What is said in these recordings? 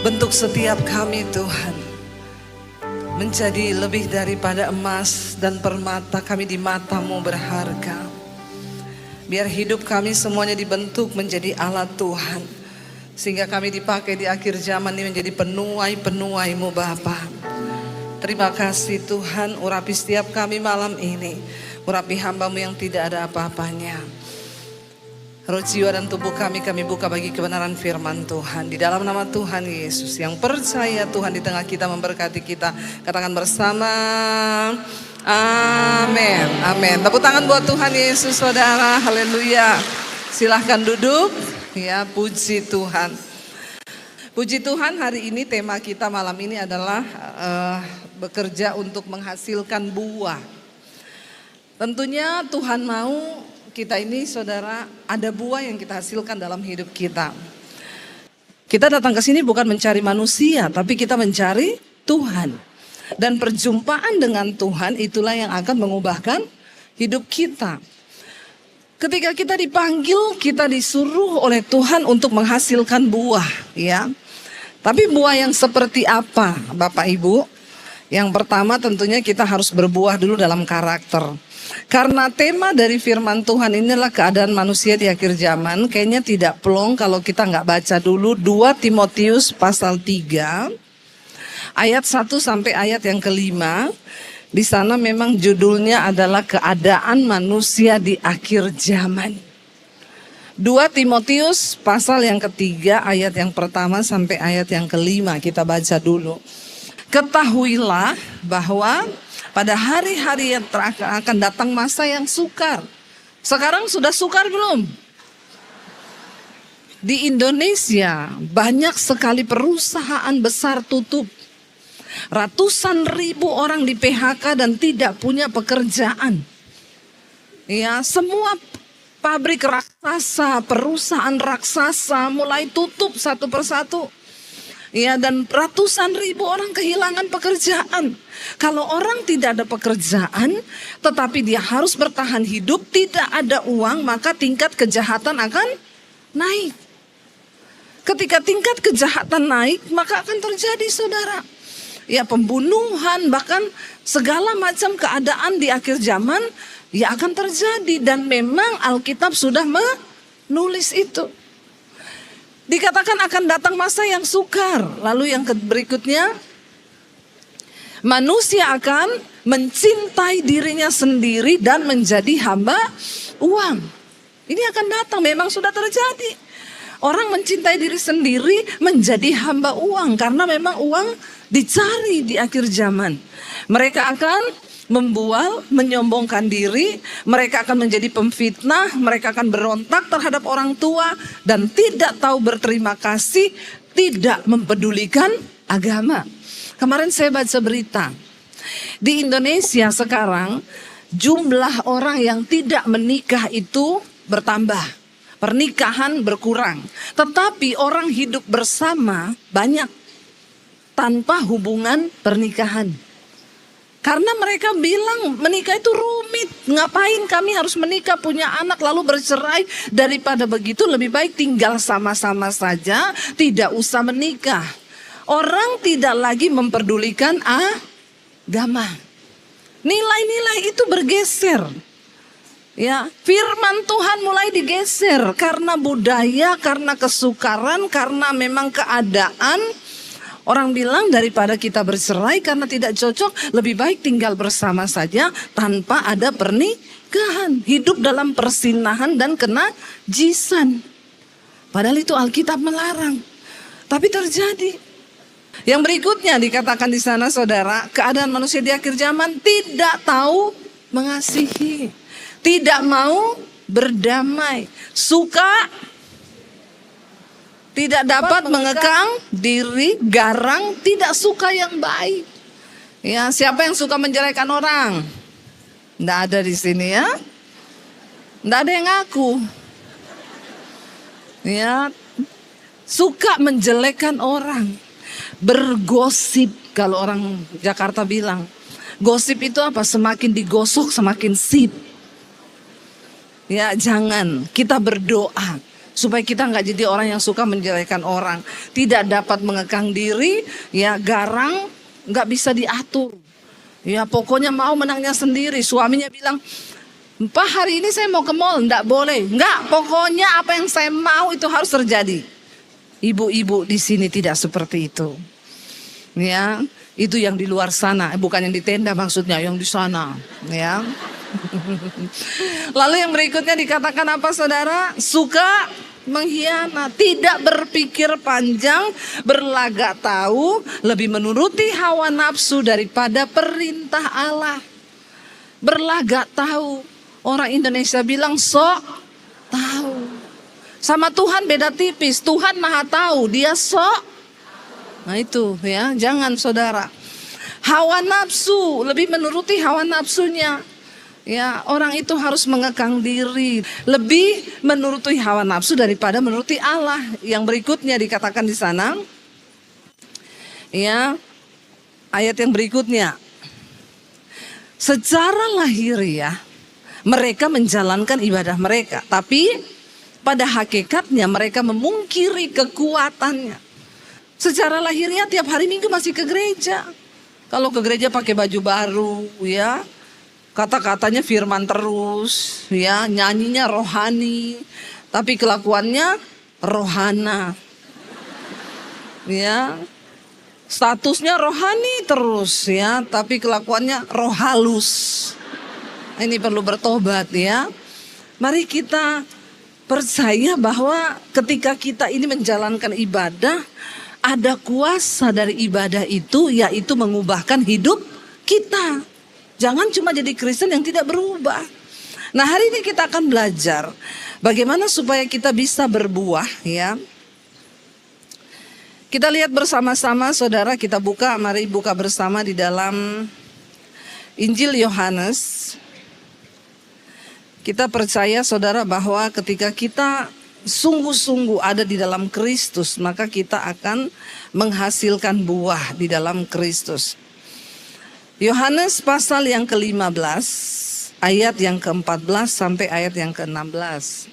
Bentuk setiap kami Tuhan menjadi lebih daripada emas dan permata, kami di mata-Mu berharga. Biar hidup kami semuanya dibentuk menjadi alat Tuhan, sehingga kami dipakai di akhir zaman ini menjadi penuai-penuai-Mu Bapa. Terima kasih Tuhan, urapi setiap kami malam ini. Urapi hamba-Mu yang tidak ada apa-apanya. Roh, jiwa dan tubuh kami buka bagi kebenaran firman Tuhan. Di dalam nama Tuhan Yesus, yang percaya Tuhan di tengah kita memberkati kita. Katakan bersama, amin, amin. Tepuk tangan buat Tuhan Yesus saudara, haleluya. Silahkan duduk, ya, puji Tuhan. Puji Tuhan, hari ini tema kita malam ini adalah bekerja untuk menghasilkan buah. Tentunya Tuhan mau kita ini saudara ada buah yang kita hasilkan dalam hidup kita. Kita datang ke sini bukan mencari manusia, tapi kita mencari Tuhan. Dan perjumpaan dengan Tuhan itulah yang akan mengubahkan hidup kita. Ketika kita dipanggil, kita disuruh oleh Tuhan untuk menghasilkan buah, ya. Tapi buah yang seperti apa, Bapak Ibu? Yang pertama tentunya kita harus berbuah dulu dalam karakter. Karena tema dari firman Tuhan inilah keadaan manusia di akhir zaman. Kayaknya tidak plong kalau kita nggak baca dulu 2 Timotius pasal 3 ayat 1 sampai ayat yang ke-5. Di sana memang judulnya adalah keadaan manusia di akhir zaman. 2 Timotius pasal yang ketiga ayat yang pertama sampai ayat yang ke-5 kita baca dulu. Ketahuilah bahwa pada hari-hari yang akan datang masa yang sukar. Sekarang sudah sukar belum? Di Indonesia banyak sekali perusahaan besar tutup. Ratusan ribu orang di PHK dan tidak punya pekerjaan. Ya, semua pabrik raksasa, perusahaan raksasa mulai tutup satu persatu. Ya, dan ratusan ribu orang kehilangan pekerjaan. Kalau orang tidak ada pekerjaan, tetapi dia harus bertahan hidup, tidak ada uang, maka tingkat kejahatan akan naik. Ketika tingkat kejahatan naik, maka akan terjadi saudara, ya, pembunuhan, bahkan segala macam keadaan di akhir zaman, ya akan terjadi. Dan memang Alkitab sudah menulis itu. Dikatakan akan datang masa yang sukar. Lalu yang berikutnya, manusia akan mencintai dirinya sendiri dan menjadi hamba uang. Ini akan datang, memang sudah terjadi. Orang mencintai diri sendiri menjadi hamba uang. Karena memang uang dicari di akhir zaman. Mereka akan membual, menyombongkan diri, mereka akan menjadi pemfitnah, mereka akan berontak terhadap orang tua dan tidak tahu berterima kasih, tidak mempedulikan agama. Kemarin saya baca berita, di Indonesia sekarang jumlah orang yang tidak menikah itu bertambah, pernikahan berkurang, tetapi orang hidup bersama banyak tanpa hubungan pernikahan. Karena mereka bilang menikah itu rumit. Ngapain kami harus menikah, punya anak lalu bercerai. Daripada begitu lebih baik tinggal sama-sama saja, tidak usah menikah. Orang tidak lagi memperdulikan agama. Nilai-nilai itu bergeser. Ya, firman Tuhan mulai digeser karena budaya, karena kesukaran, karena memang keadaan. Orang bilang daripada kita bercerai karena tidak cocok, lebih baik tinggal bersama saja tanpa ada pernikahan. Hidup dalam persinahan dan kenajisan. Padahal itu Alkitab melarang. Tapi terjadi. Yang berikutnya dikatakan di sana saudara, keadaan manusia di akhir zaman tidak tahu mengasihi. Tidak mau berdamai. Suka tidak dapat mengekang diri, garang, tidak suka yang baik. Ya, siapa yang suka menjelekkan orang? Nggak ada di sini ya. Nggak ada yang ngaku. Ya, suka menjelekkan orang. Bergosip, kalau orang Jakarta bilang. Gosip itu apa? Semakin digosok semakin sip. Ya, jangan. Kita berdoa Supaya kita nggak jadi orang yang suka menjelekan orang, tidak dapat mengekang diri, ya garang, nggak bisa diatur. Ya pokoknya mau menangnya sendiri. Suaminya bilang, Pak hari ini saya mau ke mall, enggak boleh. Enggak, pokoknya apa yang saya mau itu harus terjadi. Ibu-ibu di sini tidak seperti itu. Ya, itu yang di luar sana, bukan yang di tenda maksudnya, yang di sana. Ya. Lalu yang berikutnya dikatakan apa saudara? Suka mengkhianat, tidak berpikir panjang, berlagak tahu, lebih menuruti hawa nafsu daripada perintah Allah. Berlagak tahu. Orang Indonesia bilang sok tahu. Sama Tuhan beda tipis. Tuhan maha tahu, dia sok. Nah itu ya, jangan saudara. Hawa nafsu, lebih menuruti hawa nafsunya. Ya, orang itu harus mengekang diri, lebih menuruti hawa nafsu daripada menuruti Allah. Yang berikutnya dikatakan di sana. Ya, ayat yang berikutnya. Secara lahiriah mereka menjalankan ibadah mereka, tapi pada hakikatnya mereka memungkiri kekuatannya. Secara lahirnya tiap hari Minggu masih ke gereja. Kalau ke gereja pakai baju baru, ya, kata-katanya firman terus, ya, nyanyinya rohani, tapi kelakuannya rohana, ya, statusnya rohani terus, ya, tapi kelakuannya roh halus. Ini perlu bertobat ya. Mari kita percaya bahwa ketika kita ini menjalankan ibadah, ada kuasa dari ibadah itu, yaitu mengubahkan hidup kita. Jangan cuma jadi Kristen yang tidak berubah. Nah hari ini kita akan belajar bagaimana supaya kita bisa berbuah ya. Kita lihat bersama-sama saudara, kita buka, mari buka bersama di dalam Injil Yohanes. Kita percaya saudara bahwa ketika kita sungguh-sungguh ada di dalam Kristus, maka kita akan menghasilkan buah di dalam Kristus. Yohanes pasal yang ke-15, ayat yang ke-14 sampai ayat yang ke-16.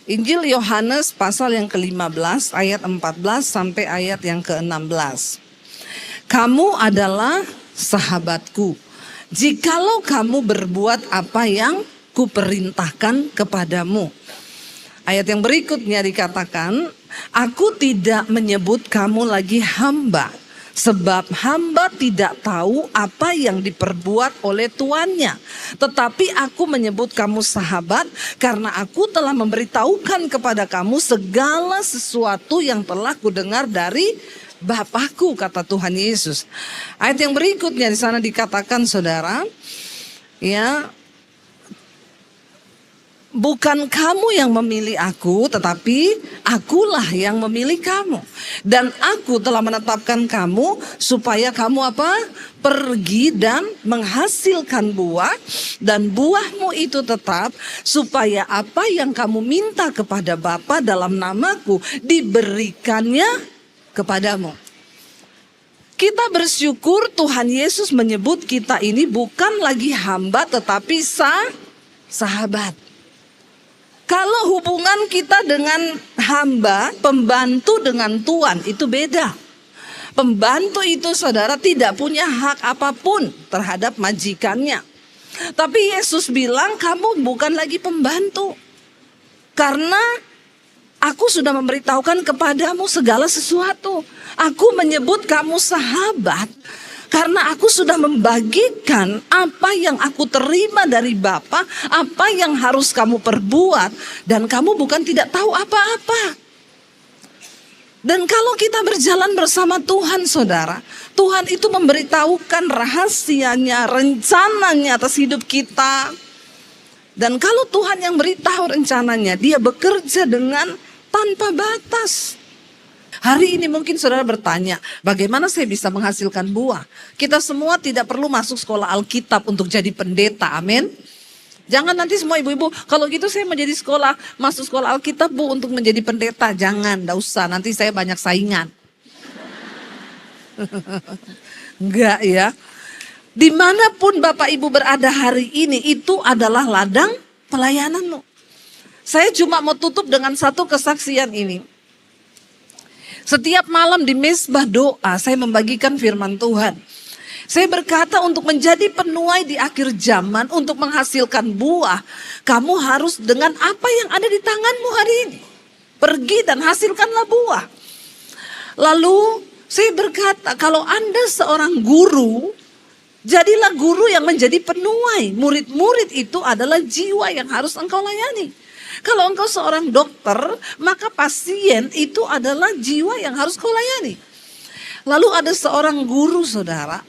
Injil Yohanes pasal yang ke-15, ayat 14 sampai ayat yang ke-16. Kamu adalah sahabatku, jikalau kamu berbuat apa yang kuperintahkan kepadamu. Ayat yang berikutnya dikatakan, aku tidak menyebut kamu lagi hamba, sebab hamba tidak tahu apa yang diperbuat oleh tuannya. Tetapi aku menyebut kamu sahabat, karena aku telah memberitahukan kepada kamu segala sesuatu yang telah kudengar dari Bapakku, kata Tuhan Yesus. Ayat yang berikutnya di sana dikatakan saudara, ya, bukan kamu yang memilih aku, tetapi akulah yang memilih kamu. Dan aku telah menetapkan kamu supaya kamu apa? Pergi dan menghasilkan buah, dan buahmu itu tetap, supaya apa yang kamu minta kepada Bapa dalam namaku diberikannya kepadamu. Kita bersyukur Tuhan Yesus menyebut kita ini bukan lagi hamba tetapi sahabat. Kalau hubungan kita dengan hamba, pembantu dengan tuan itu beda. Pembantu itu saudara tidak punya hak apapun terhadap majikannya. Tapi Yesus bilang kamu bukan lagi pembantu. Karena aku sudah memberitahukan kepadamu segala sesuatu. Aku menyebut kamu sahabat. Karena aku sudah membagikan apa yang aku terima dari Bapa, apa yang harus kamu perbuat, dan kamu bukan tidak tahu apa-apa. Dan kalau kita berjalan bersama Tuhan saudara, Tuhan itu memberitahukan rahasianya, rencananya atas hidup kita. Dan kalau Tuhan yang beritahu rencananya, dia bekerja dengan tanpa batas. Hari ini mungkin saudara bertanya, bagaimana saya bisa menghasilkan buah? Kita semua tidak perlu masuk sekolah Alkitab untuk jadi pendeta, amin. Jangan nanti semua ibu-ibu, kalau gitu saya mau jadi masuk sekolah Alkitab bu untuk menjadi pendeta. Jangan, enggak usah, nanti saya banyak saingan. Enggak ya. Dimanapun Bapak Ibu berada hari ini, itu adalah ladang pelayananmu. Saya cuma mau tutup dengan satu kesaksian ini. Setiap malam di mesbah doa saya membagikan firman Tuhan. Saya berkata untuk menjadi penuai di akhir zaman, untuk menghasilkan buah, kamu harus dengan apa yang ada di tanganmu hari ini. Pergi dan hasilkanlah buah. Lalu saya berkata, kalau Anda seorang guru, jadilah guru yang menjadi penuai. Murid-murid itu adalah jiwa yang harus engkau layani. Kalau engkau seorang dokter, maka pasien itu adalah jiwa yang harus kau layani. Lalu ada seorang guru, saudara.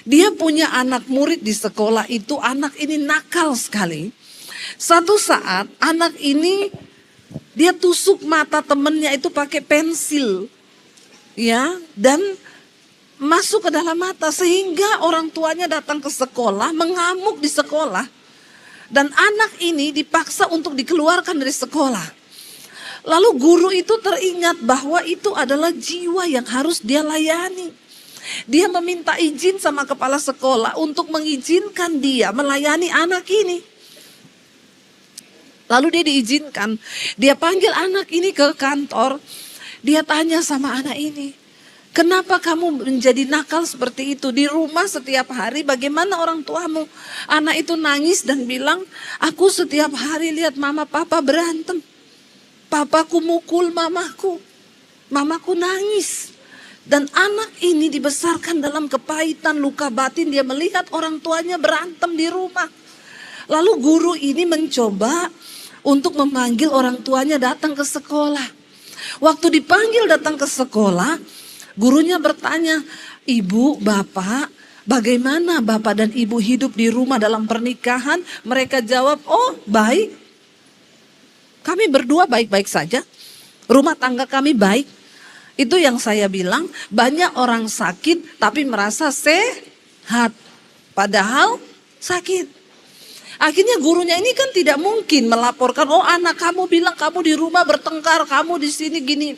Dia punya anak murid di sekolah itu, anak ini nakal sekali. Satu saat anak ini dia tusuk mata temennya itu pakai pensil. Ya, dan masuk ke dalam mata sehingga orang tuanya datang ke sekolah, mengamuk di sekolah. Dan anak ini dipaksa untuk dikeluarkan dari sekolah. Lalu guru itu teringat bahwa itu adalah jiwa yang harus dia layani. Dia meminta izin sama kepala sekolah untuk mengizinkan dia melayani anak ini. Lalu dia diizinkan. Dia panggil anak ini ke kantor. Dia tanya sama anak ini, kenapa kamu menjadi nakal seperti itu? Di rumah setiap hari bagaimana orang tuamu? Anak itu nangis dan bilang, aku setiap hari lihat mama papa berantem. Papaku mukul mamaku. Mamaku nangis. Dan anak ini dibesarkan dalam kepahitan, luka batin. Dia melihat orang tuanya berantem di rumah. Lalu guru ini mencoba untuk memanggil orang tuanya datang ke sekolah. Waktu dipanggil datang ke sekolah, gurunya bertanya, ibu, bapak, bagaimana bapak dan ibu hidup di rumah dalam pernikahan? Mereka jawab, oh baik. Kami berdua baik-baik saja. Rumah tangga kami baik. Itu yang saya bilang, banyak orang sakit tapi merasa sehat. Padahal sakit. Akhirnya gurunya ini kan tidak mungkin melaporkan, oh anak kamu bilang kamu di rumah bertengkar, kamu di sini gini.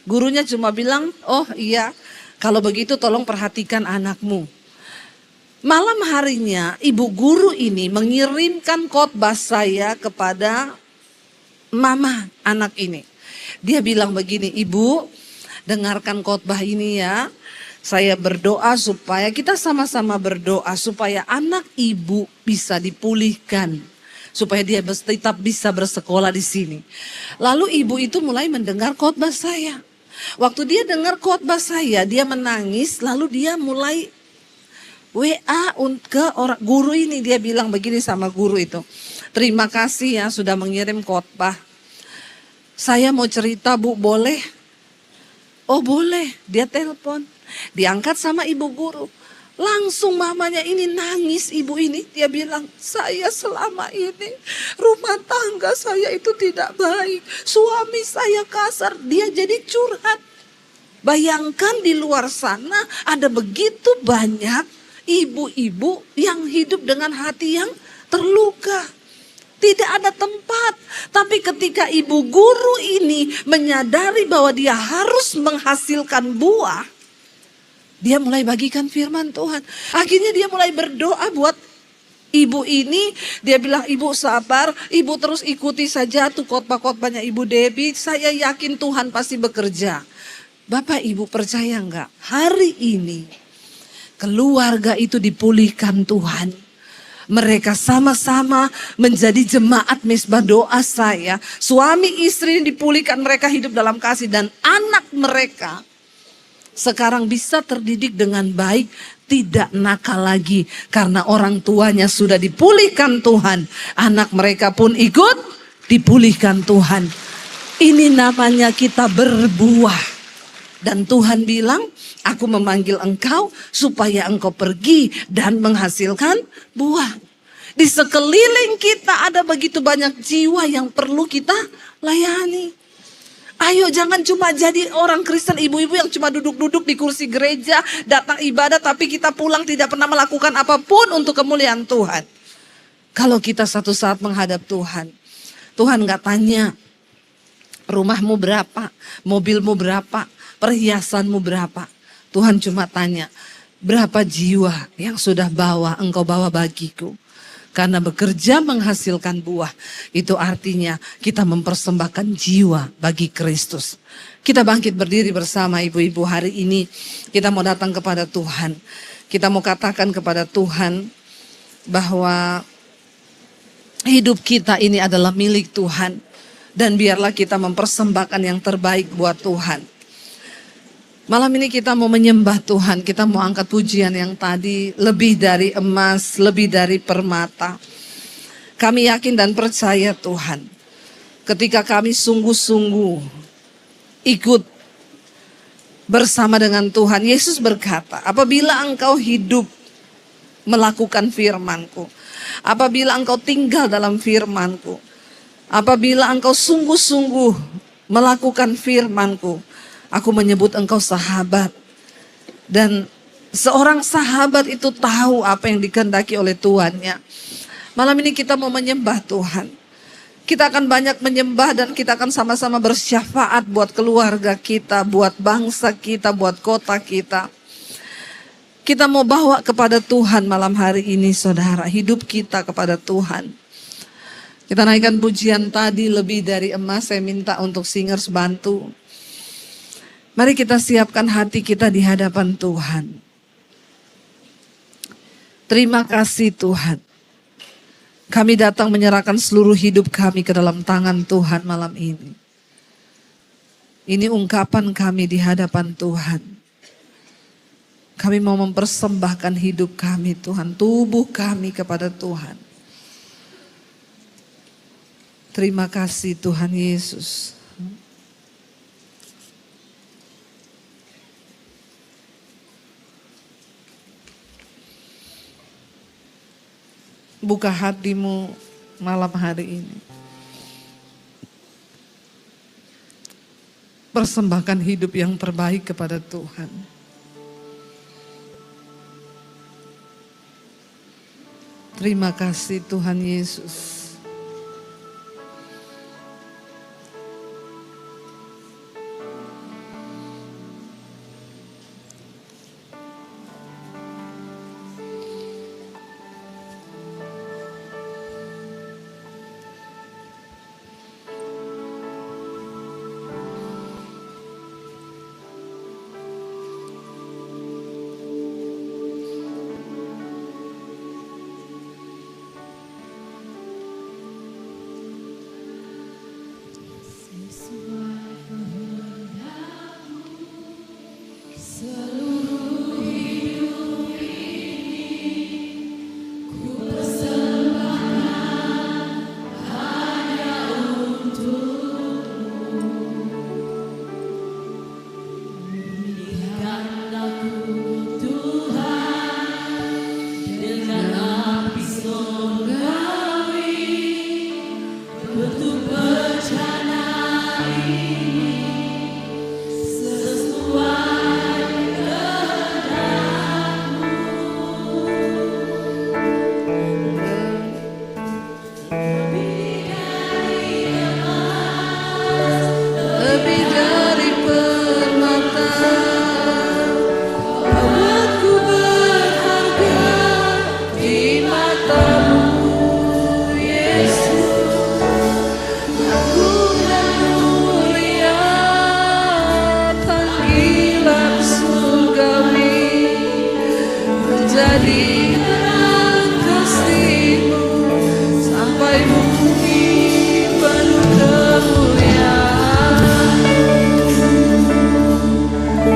Gurunya cuma bilang, oh iya, kalau begitu tolong perhatikan anakmu. Malam harinya ibu guru ini mengirimkan khotbah saya kepada mama anak ini. Dia bilang begini, ibu dengarkan khotbah ini ya. Saya berdoa supaya kita sama-sama berdoa supaya anak ibu bisa dipulihkan. Supaya dia tetap bisa bersekolah di sini. Lalu ibu itu mulai mendengar khotbah saya. Waktu dia dengar khotbah saya, dia menangis. Lalu dia mulai WA ke orang guru ini. Dia bilang begini sama guru itu. Terima kasih ya sudah mengirim khotbah. Saya mau cerita bu, boleh? Oh boleh, dia telepon. Diangkat sama ibu guru. Langsung mamanya ini nangis, ibu ini. Dia bilang, saya selama ini rumah tangga saya itu tidak baik. Suami saya kasar, dia jadi curhat. Bayangkan di luar sana ada begitu banyak ibu-ibu yang hidup dengan hati yang terluka. Tidak ada tempat. Tapi ketika ibu guru ini menyadari bahwa dia harus menghasilkan buah, dia mulai bagikan firman Tuhan. Akhirnya dia mulai berdoa buat ibu ini. Dia bilang, ibu sabar, ibu terus ikuti saja tuh khotbah-khotbahnya Ibu Debbie. Saya yakin Tuhan pasti bekerja. Bapak ibu percaya enggak? Hari ini keluarga itu dipulihkan Tuhan. Mereka sama-sama menjadi jemaat mesbah doa saya. Suami istri dipulihkan, mereka hidup dalam kasih. Dan anak mereka sekarang bisa terdidik dengan baik. Tidak nakal lagi. Karena orang tuanya sudah dipulihkan Tuhan. Anak mereka pun ikut dipulihkan Tuhan. Ini namanya kita berbuah. Dan Tuhan bilang, aku memanggil engkau supaya engkau pergi dan menghasilkan buah. Di sekeliling kita ada begitu banyak jiwa yang perlu kita layani. Ayo jangan cuma jadi orang Kristen ibu-ibu yang cuma duduk-duduk di kursi gereja, datang ibadah tapi kita pulang tidak pernah melakukan apapun untuk kemuliaan Tuhan. Kalau kita satu saat menghadap Tuhan, Tuhan gak tanya rumahmu berapa, mobilmu berapa, perhiasanmu berapa. Tuhan cuma tanya, berapa jiwa yang sudah engkau bawa bagiku. Karena bekerja menghasilkan buah, itu artinya kita mempersembahkan jiwa bagi Kristus. Kita bangkit berdiri bersama ibu-ibu hari ini. Kita mau datang kepada Tuhan. Kita mau katakan kepada Tuhan bahwa hidup kita ini adalah milik Tuhan. Dan biarlah kita mempersembahkan yang terbaik buat Tuhan. Malam ini kita mau menyembah Tuhan, kita mau angkat pujian yang tadi, lebih dari emas, lebih dari permata. Kami yakin dan percaya Tuhan, ketika kami sungguh-sungguh ikut bersama dengan Tuhan, Yesus berkata, apabila engkau hidup melakukan firman-Ku, apabila engkau tinggal dalam firman-Ku, apabila engkau sungguh-sungguh melakukan firman-Ku, aku menyebut engkau sahabat. Dan seorang sahabat itu tahu apa yang dikehendaki oleh tuannya. Malam ini kita mau menyembah Tuhan. Kita akan banyak menyembah dan kita akan sama-sama bersyafaat buat keluarga kita, buat bangsa kita, buat kota kita. Kita mau bawa kepada Tuhan malam hari ini saudara, hidup kita kepada Tuhan. Kita naikkan pujian tadi, lebih dari emas. Saya minta untuk singers bantu. Mari kita siapkan hati kita di hadapan Tuhan. Terima kasih Tuhan. Kami datang menyerahkan seluruh hidup kami ke dalam tangan Tuhan malam ini. Ini ungkapan kami di hadapan Tuhan. Kami mau mempersembahkan hidup kami Tuhan, tubuh kami kepada Tuhan. Terima kasih Tuhan Yesus. Buka hatimu malam hari ini. Persembahkan hidup yang terbaik kepada Tuhan. Terima kasih Tuhan Yesus.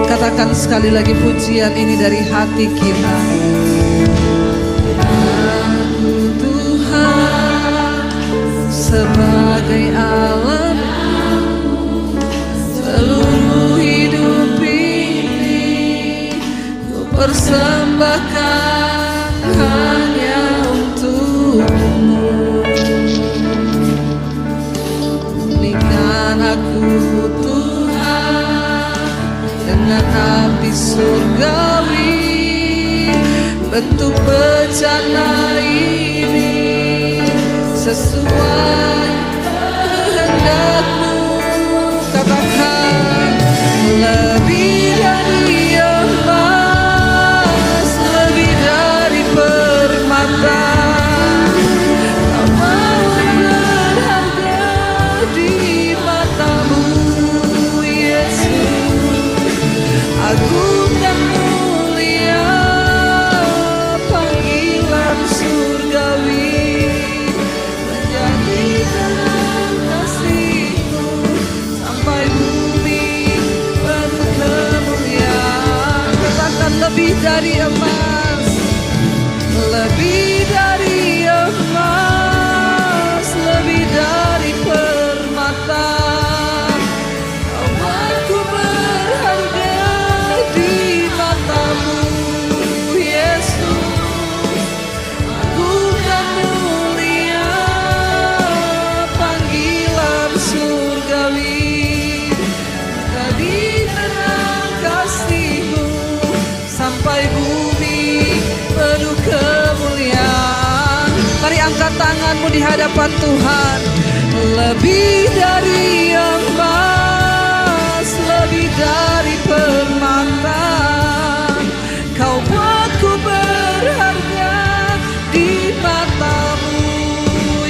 Katakan sekali lagi pujian ini dari hati kita. Aku Tuhan sebagai alam, seluruh hidup ini ku persembahkan hanya untukmu. Pulihkan aku Tuhan dengan api surgawi, bentuk bencana ini sesuai kehendak-Mu. Katakan lebih dari emas, lebih dari permata, lebih dari emas, lebih dari emas, lebih dari permata. Aku berharga di matamu, Yesus. Agung dan mulia panggilan surgawi, tadi terang kasih-Mu sampai bumi penuh kemuliaan. Mari angkat tanganmu di hadapan Tuhan. Lebih dari emas, lebih dari permata, Kau buatku berharga di matamu,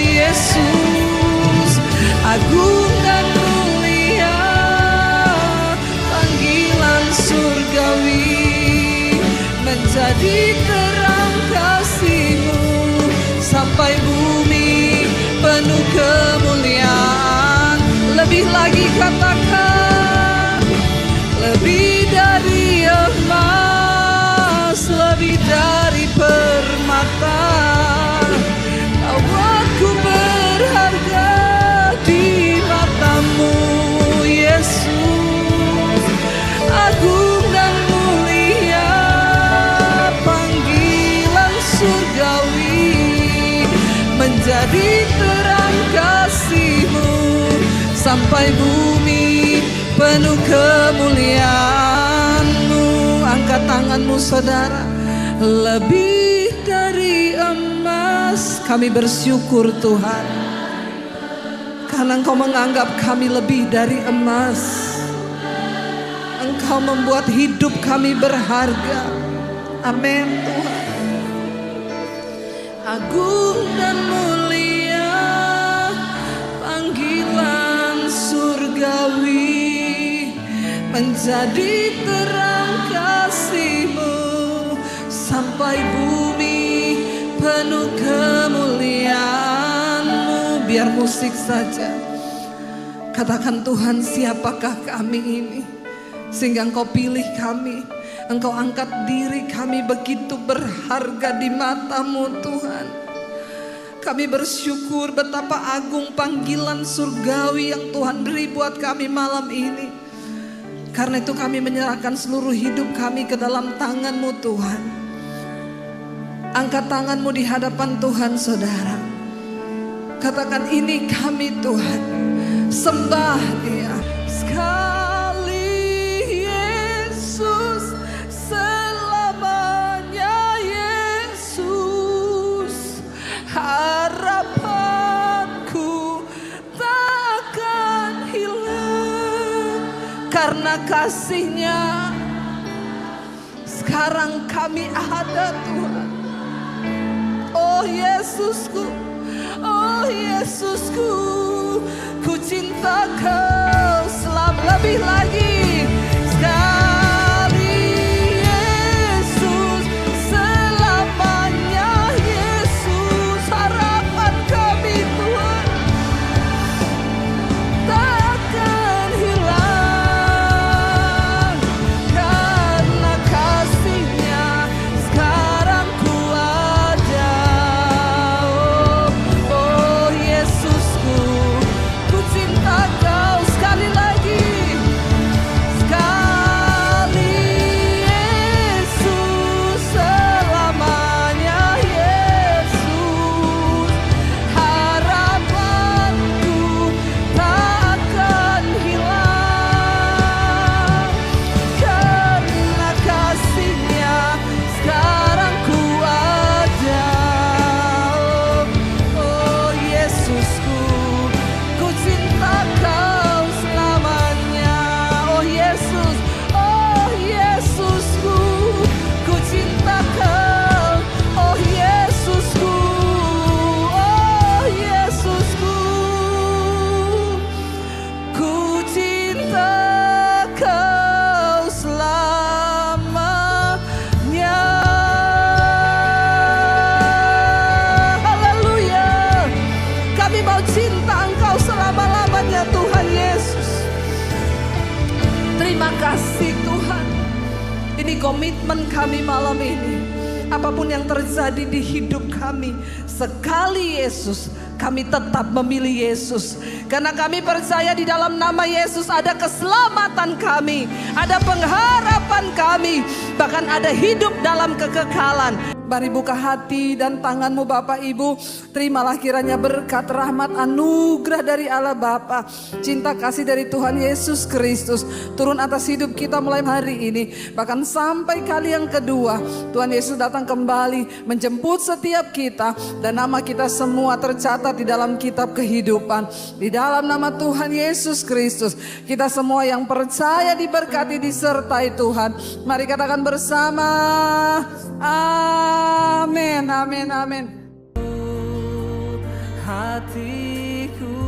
Yesus. Agung dan mulia panggilan surgawi, menjadi terang kasih-Mu sampai bumi penuh kemuliaan. Lebih lagi katakan, lebih dari emas, lebih dari permata, Kau buatku berharga di matamu, Yesus. Agung dan mulia panggilan surgawi, menjadi terang kasih-Mu sampai bumi penuh kemuliaan-Mu. Angkat tanganmu saudara. Lebih dari emas, kami bersyukur Tuhan, karena Engkau menganggap kami lebih dari emas. Engkau membuat hidup kami berharga. Amin Tuhan. Agung dan mulia panggilan surgawi, menjadi terang kasih-Mu sampai bumi penuh kemuliaan-Mu. Biar musik saja. Katakan, Tuhan, siapakah kami ini sehingga Engkau pilih kami, Engkau angkat diri kami begitu berharga di mata-Mu Tuhan. Kami bersyukur betapa agung panggilan surgawi yang Tuhan beri buat kami malam ini. Karena itu kami menyerahkan seluruh hidup kami ke dalam tangan-Mu Tuhan. Angkat tanganmu di hadapan Tuhan saudara. Katakan, ini kami Tuhan, sembah Dia. Sekali Yesus, selamanya Yesus. Harapanku takkan hilang karena kasih-Nya. Sekarang kami ada Tuhan. Oh Yesusku, oh Yesusku, ku cinta Kau selama lebih lagi. Sekali Yesus, selamanya Yesus. Harapan kami Tuhan takkan hilang karena kasih-Nya. Sekarang ku ada. Oh Yesusku, ku cinta Kau sekali lagi. Sekali Yesus, selamanya Yesus. Harapanku takkan hilang karena kasih-Nya. Sekarang ku ada. Oh Yesusku, ku cinta Kau selamanya. Oh Yesus, oh Yesusku, ku cinta Kau. Oh Yesusku, oh Yesusku, ku cinta Kau selamanya. Haleluya. Kami mau cinta Engkau selama-lamanya Tuhan Yesus. Terima kasih Tuhan. Ini komitmen kami malam ini. Apapun yang terjadi di hidup kami, sekali Yesus, kami tetap memilih Yesus. Karena kami percaya di dalam nama Yesus ada keselamatan kami, ada pengharapan kami, bahkan ada hidup dalam kekekalan. Mari buka hati dan tanganmu Bapak Ibu. Terimalah kiranya berkat, rahmat, anugerah dari Allah Bapa, cinta kasih dari Tuhan Yesus Kristus turun atas hidup kita mulai hari ini. Bahkan sampai kali yang kedua Tuhan Yesus datang kembali menjemput setiap kita, dan nama kita semua tercatat di dalam kitab kehidupan. Di dalam nama Tuhan Yesus Kristus, kita semua yang percaya diberkati, disertai Tuhan. Mari katakan bersama, amin, amin, amin. Hatiku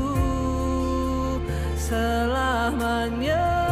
selamanya